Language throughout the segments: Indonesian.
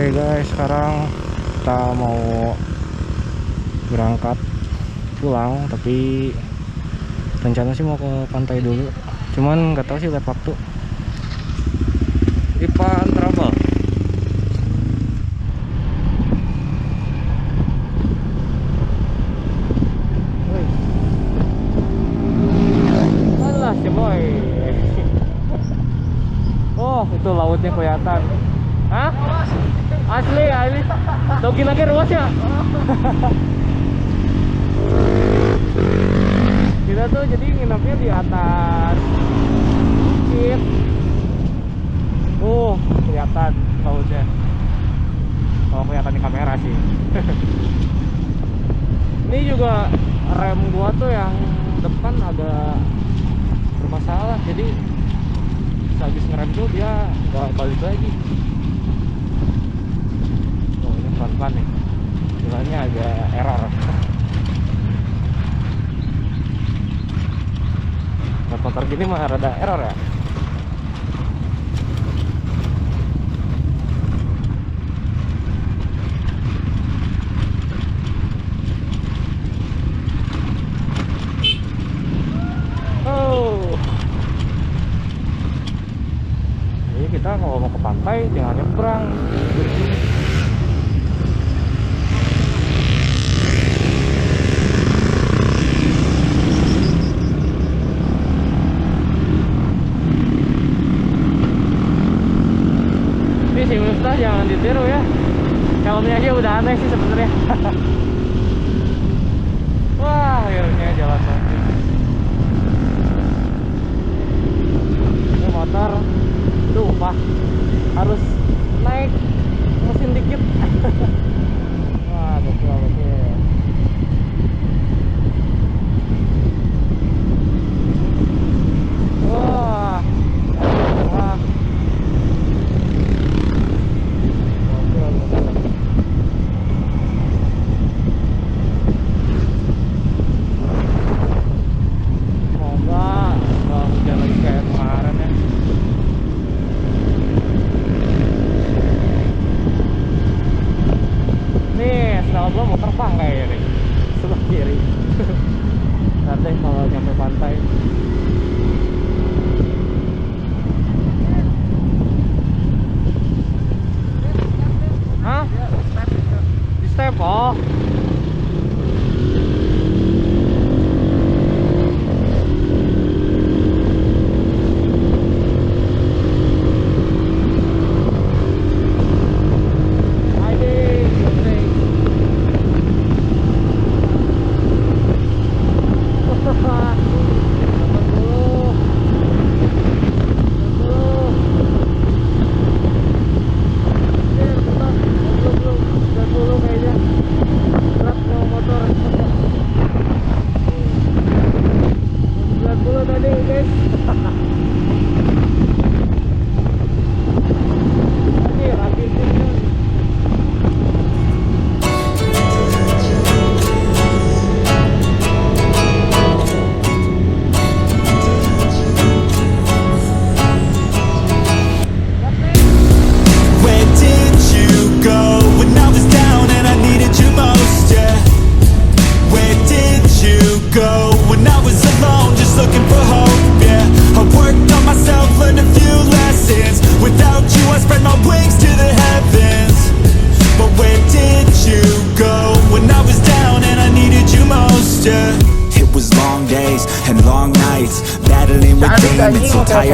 Oke guys, sekarang kita mau berangkat pulang, tapi rencana sih mau ke pantai dulu. Cuman nggak tahu sih lihat waktu. Ipan Travel. Alah si boy. Oh, itu lautnya kelihatan. Hah? Asli. Togi lagi ruas ya. Kita tuh jadi nginepnya di atas bukit. Kelihatan lautnya. Kalau kelihatan di kamera sih. Ini juga rem gua tuh yang depan agak bermasalah, jadi habis ngerem tuh dia nggak balik lagi. Ini pelan-pelan nih, jalannya agak error. Motor gini mah rada error ya. Jadi kita kalau mau ke pantai jangan nyebrang. Si Ustaz jangan ditiru ya. Helmnya aja udah aneh sih sebenarnya. Wah, akhirnya jalan lagi. Ini motor lupa harus naik mesin dikit. Wah, gokil. Wah. Belum mau terbang kayaknya nih sebelah kiri. Nanti kalau nyampe pantai. Hah? Di step, oh.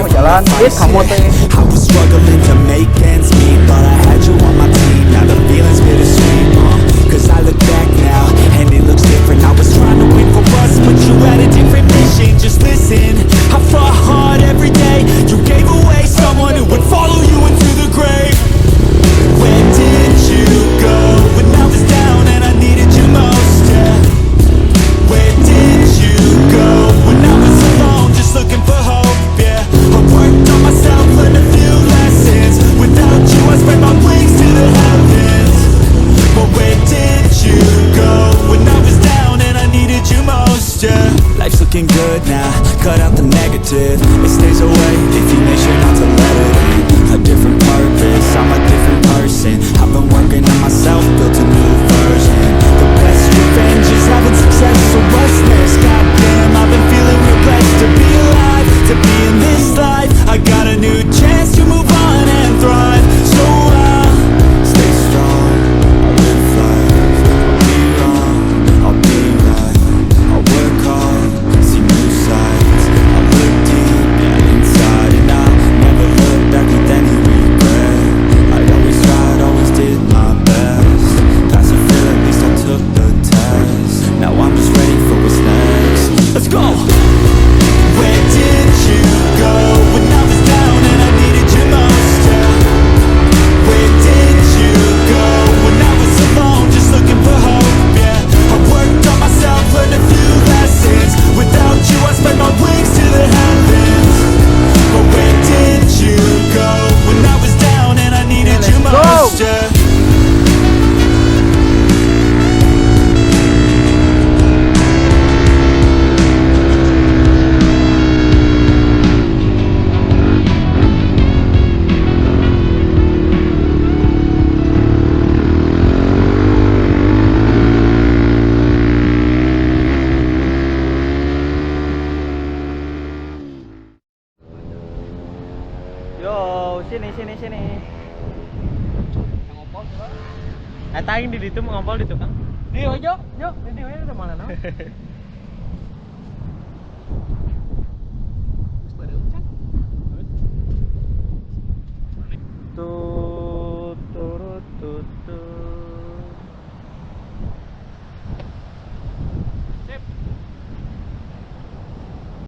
Jalan, kamu teh. I was struggling to make ends meet, but I had you on my team. Now the feeling's bittersweet, cause I look back now and it looks different. I was trying to win for us, but you had a different mission. Just listen, I fought hard every day. You gave away someone who would follow you into the grave. Where did you go when I was down and I needed you most? Yeah. Where did you go when I was alone, just looking for hope? Yeah. I worked on myself, learned a few lessons. Without you I spread my wings to the heavens. But where did you go when I was down and I needed you most? Yeah. Life's looking good now, cut out the negative. It stays away Yo, sini. Ngompol coba. Eta aing di ditu ngompol di tukang. Di ojo, yo, di mana nah?